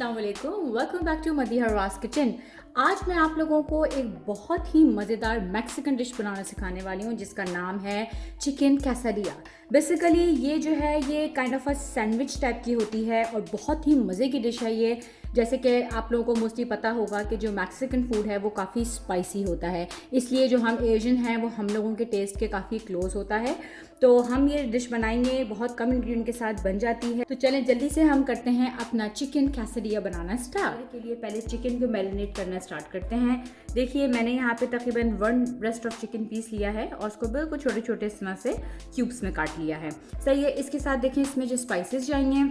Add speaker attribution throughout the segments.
Speaker 1: अस्सलाम वालेकुम, welcome back to Madiha Rawas kitchen. आज मैं आप लोगों को एक बहुत ही मज़ेदार मैक्सिकन डिश बनाना सिखाने वाली हूँ जिसका नाम है चिकन कैसाडिया। बेसिकली ये जो है ये kind of a sandwich type की होती है और बहुत ही मज़े की डिश है ये। जैसे कि आप लोगों को मोस्टली पता होगा कि जो मैक्सिकन फूड है वो काफ़ी स्पाइसी होता है, इसलिए जो हम एशियन हैं वो हम लोगों के टेस्ट के काफ़ी क्लोज होता है। तो हम ये डिश बनाएंगे, बहुत कम इंग्रेडिएंट के साथ बन जाती है। तो चलें जल्दी से हम करते हैं अपना चिकन कैसाडिया बनाना स्टार्ट। के लिए पहले चिकन को मैरिनेट करना स्टार्ट करते हैं। देखिए मैंने यहाँ पे तकरीबन 1 ब्रेस्ट ऑफ चिकन पीस लिया है और उसको बिल्कुल छोटे छोटे इस तरह से क्यूब्स में काट लिया है। सही है। इसके साथ देखें इसमें जो स्पाइसेस जाएंगे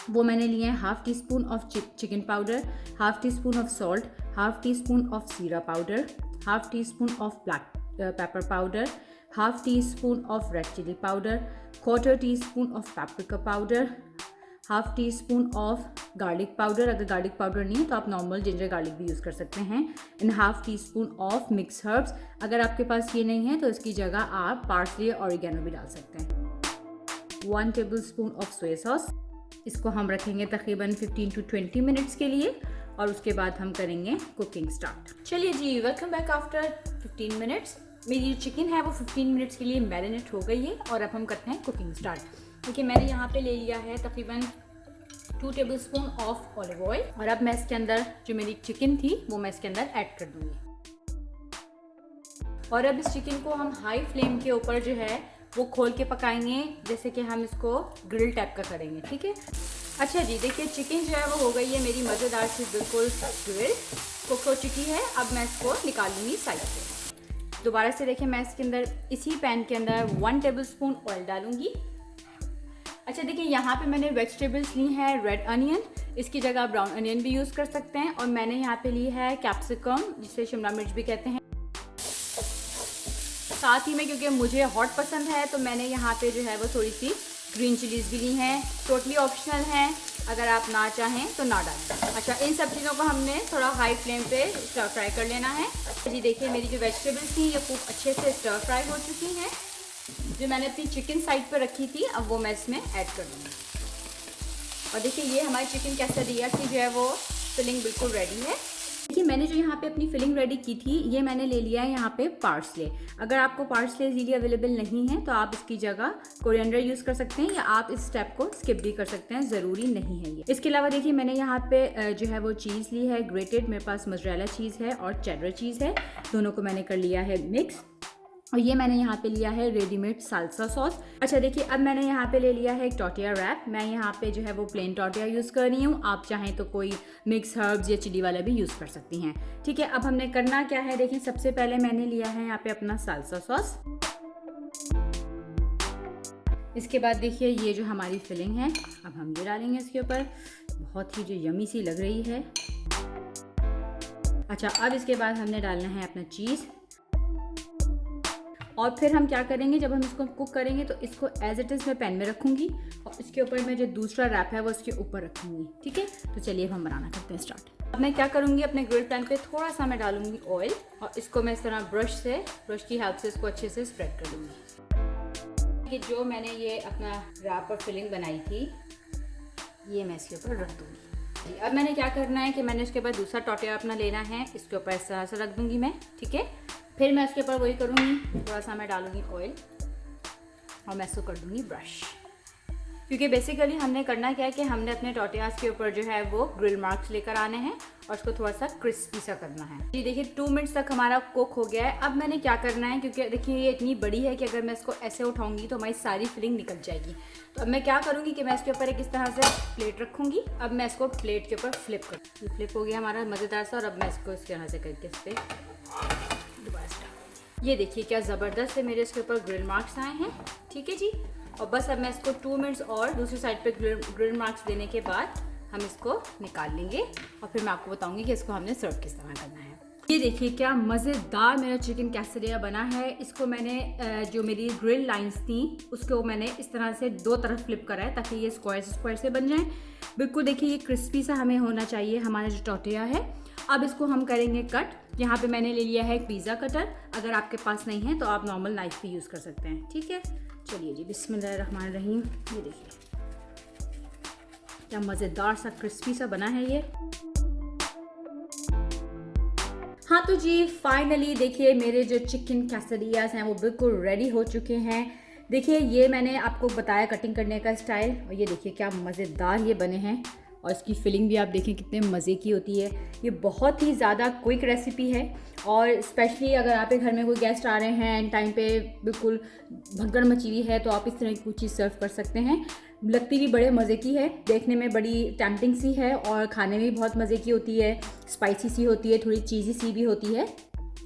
Speaker 1: वो मैंने लिए हैं half teaspoon of chicken powder, half teaspoon of salt, half teaspoon of jeera powder, half teaspoon of black pepper powder, half teaspoon of red chilli powder, quarter teaspoon of paprika powder, half teaspoon of garlic powder. अगर garlic powder नहीं है तो आप normal ginger garlic भी use कर सकते हैं, and half teaspoon of mix herbs. अगर आपके पास ये नहीं है तो इसकी जगह आप पार्सले और ऑरिगेनो भी डाल सकते हैं। 1 table spoon of soya sauce. इसको हम रखेंगे तकरीबन 15 to 20 मिनट्स के लिए और उसके बाद हम करेंगे कुकिंग स्टार्ट। चलिए जी, वेलकम बैक आफ्टर 15 मिनट्स। मेरी जो चिकन है वो 15 मिनट्स के लिए मैरिनेट हो गई है और अब हम करते हैं कुकिंग स्टार्ट। देखिए मैंने यहाँ पे ले लिया है तकरीबन 2 table spoon of olive oil और अब मैं इसके अंदर जो मेरी चिकन थी वो मैं इसके अंदर ऐड कर दूँगी। और अब इस चिकन को हम हाई फ्लेम के ऊपर जो है वो खोल के पकाएंगे, जैसे कि हम इसको ग्रिल टाइप का करेंगे। ठीक है। अच्छा जी, देखिए चिकन जो है वो हो गई है मेरी मज़ेदार सी बिल्कुल ग्रिल कुक हो चुकी है। अब मैं इसको निकाल लूँगी साइड से। दोबारा से देखिए मैं इसके अंदर इसी पैन के अंदर 1 टेबल स्पून ऑयल डालूँगी। अच्छा देखिए यहाँ पे मैंने वेजिटेबल्स ली हैं रेड अनियन, इसकी जगह आप ब्राउन अनियन भी यूज़ कर सकते हैं, और मैंने यहाँ पे ली है कैप्सिकम जिसे शिमला मिर्च भी कहते हैं। साथ ही में क्योंकि मुझे हॉट पसंद है तो मैंने यहाँ पे जो है वो थोड़ी सी ग्रीन चिलीज़ भी ली हैं। टोटली ऑप्शनल हैं, अगर आप ना चाहें तो ना डालें। अच्छा, इन सब चीज़ों को हमने थोड़ा हाई फ्लेम पे स्टर फ्राई कर लेना है। जी देखिए मेरी जो वेजिटेबल्स थी ये खूब अच्छे से स्टर फ्राई हो चुकी हैं। जो मैंने अपनी चिकन साइड पर रखी थी अब वो मैं इसमें ऐड कर दूँगी। और देखिए ये हमारी चिकन कैसाडिया की जो है वो फिलिंग बिल्कुल रेडी है। देखिए मैंने जो यहाँ पे अपनी फिलिंग रेडी की थी ये मैंने ले लिया है यहाँ पे पार्सले। अगर आपको पार्सले इजीली अवेलेबल नहीं है तो आप इसकी जगह कोरिएंडर यूज़ कर सकते हैं, या आप इस स्टेप को स्किप भी कर सकते हैं, ज़रूरी नहीं है ये। इसके अलावा देखिए मैंने यहाँ पे जो है वो चीज़ ली है ग्रेटेड, मेरे पास मोज़रेला चीज़ है और चेडर चीज़ है, दोनों को मैंने कर लिया है मिक्स। और ये मैंने यहाँ पे लिया है रेडीमेड साल्सा सॉस। अच्छा देखिए अब मैंने यहाँ पे ले लिया है एक टॉर्टिया रैप। मैं यहाँ पे जो है वो प्लेन टॉर्टिया यूज़ कर रही हूँ, आप चाहें तो कोई मिक्स हर्ब्स या चिली वाला भी यूज़ कर सकती हैं। ठीक है। अब हमने करना क्या है, देखिए सबसे पहले मैंने लिया है यहाँ पे अपना साल्सा सॉस। इसके बाद देखिए ये जो हमारी फिलिंग है अब हम ये डालेंगे इसके ऊपर, बहुत ही जो यमी सी लग रही है। अच्छा अब इसके बाद हमने डालना है अपना चीज़, और फिर हम क्या करेंगे जब हम इसको कुक करेंगे तो इसको एज इट इज़ मैं पैन में रखूँगी और इसके ऊपर मैं जो दूसरा रैप है वो इसके ऊपर रखूँगी। ठीक है। तो चलिए अब हम बनाना करते हैं स्टार्ट। अब मैं क्या करूँगी, अपने ग्रिल पैन पे थोड़ा सा मैं डालूँगी ऑयल और इसको मैं इस तरह ब्रश की हेल्प से इसको अच्छे से स्प्रेड कर दूँगी। ये जो मैंने ये अपना रैप और फिलिंग बनाई थी ये मैं इसके ऊपर रख दूँगी। अब मैंने क्या करना है कि मैंने इसके बाद दूसरा टॉर्टिया अपना लेना है, इसके ऊपर इस तरह से रख दूँगी मैं। ठीक है। फिर मैं इसके ऊपर वही करूँगी, थोड़ा सा मैं डालूँगी ऑयल और मैं इसको कर दूँगी ब्रश, क्योंकि बेसिकली हमने करना क्या है कि हमने अपने टॉर्टियाज के ऊपर जो है वो ग्रिल मार्क्स लेकर आने हैं और उसको थोड़ा सा क्रिस्पी सा करना है। जी देखिए 2 मिनट्स तक हमारा कुक हो गया है। अब मैंने क्या करना है, क्योंकि देखिए ये इतनी बड़ी है कि अगर मैं इसको ऐसे उठाऊंगी तो हमारी सारी फिलिंग निकल जाएगी। तो अब मैं क्या करूँगी कि मैं इसके ऊपर एक इस तरह से प्लेट रखूँगी। अब मैं इसको प्लेट के ऊपर फ्लिप कर, फ्लिप हो गया हमारा मज़ेदार सा, और अब मैं इसको इस तरह से करके इस पर ये देखिए क्या ज़बरदस्त है मेरे इसके ऊपर ग्रिल मार्क्स आए हैं। ठीक है जी। और बस अब मैं इसको 2 मिनट्स और दूसरी साइड पे ग्रिल मार्क्स देने के बाद हम इसको निकाल लेंगे और फिर मैं आपको बताऊंगी कि इसको हमने सर्व किस तरह करना है। ये देखिए क्या मज़ेदार मेरा चिकन कैसाडिया बना है। इसको मैंने जो मेरी ग्रिल लाइंस थी उसको मैंने इस तरह से 2 तरफ फ्लिप करा है ताकि ये स्क्वायर से बन जाए। बिल्कुल देखिए ये क्रिस्पी सा हमें होना चाहिए हमारा जो टॉर्टिया है। अब इसको हम करेंगे कट। यहाँ पे मैंने ले लिया है एक पिज़्ज़ा कटर, अगर आपके पास नहीं है तो आप नॉर्मल नाइफ भी यूज़ कर सकते हैं। ठीक है। चलिए जी बिस्मिल्लाहिर्रहमानिर्रहीम। ये देखिए क्या मज़ेदार सा क्रिस्पी सा बना है ये। हाँ तो जी फाइनली देखिए मेरे जो चिकन कैसेडियाज हैं वो बिल्कुल रेडी हो चुके हैं। देखिए ये मैंने आपको बताया कटिंग करने का स्टाइल, और ये देखिए क्या मज़ेदार ये बने हैं, और इसकी फिलिंग भी आप देखें कितने मज़े की होती है। ये बहुत ही ज़्यादा क्विक रेसिपी है, और स्पेशली अगर आपके घर में कोई गेस्ट आ रहे हैं एंड टाइम पे बिल्कुल भगदड़ मची हुई है तो आप इस तरह की कुछ चीज़ सर्व कर सकते हैं। लगती भी बड़े मज़े की है, देखने में बड़ी टेम्पटिंग सी है और खाने में भी बहुत मज़े की होती है, स्पाइसी सी होती है, थोड़ी चीज़ी सी भी होती है।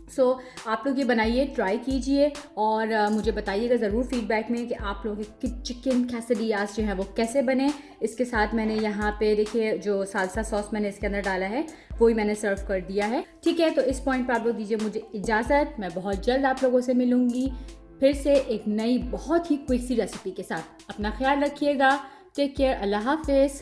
Speaker 1: सो आप लोग ये बनाइए, ट्राई कीजिए, और मुझे बताइएगा ज़रूर फीडबैक में कि आप लोगों के चिकन कैसेडियाज जो है वो कैसे बने। इसके साथ मैंने यहाँ पे देखिए जो साल्सा सॉस मैंने इसके अंदर डाला है वो ही मैंने सर्व कर दिया है। ठीक है, तो इस पॉइंट पर आप लोग दीजिए मुझे इजाज़त। मैं बहुत जल्द आप लोगों से मिलूँगी फिर से एक नई बहुत ही क्विक सी रेसिपी के साथ। अपना ख्याल रखिएगा। Take care. अल्लाह हाफिज़।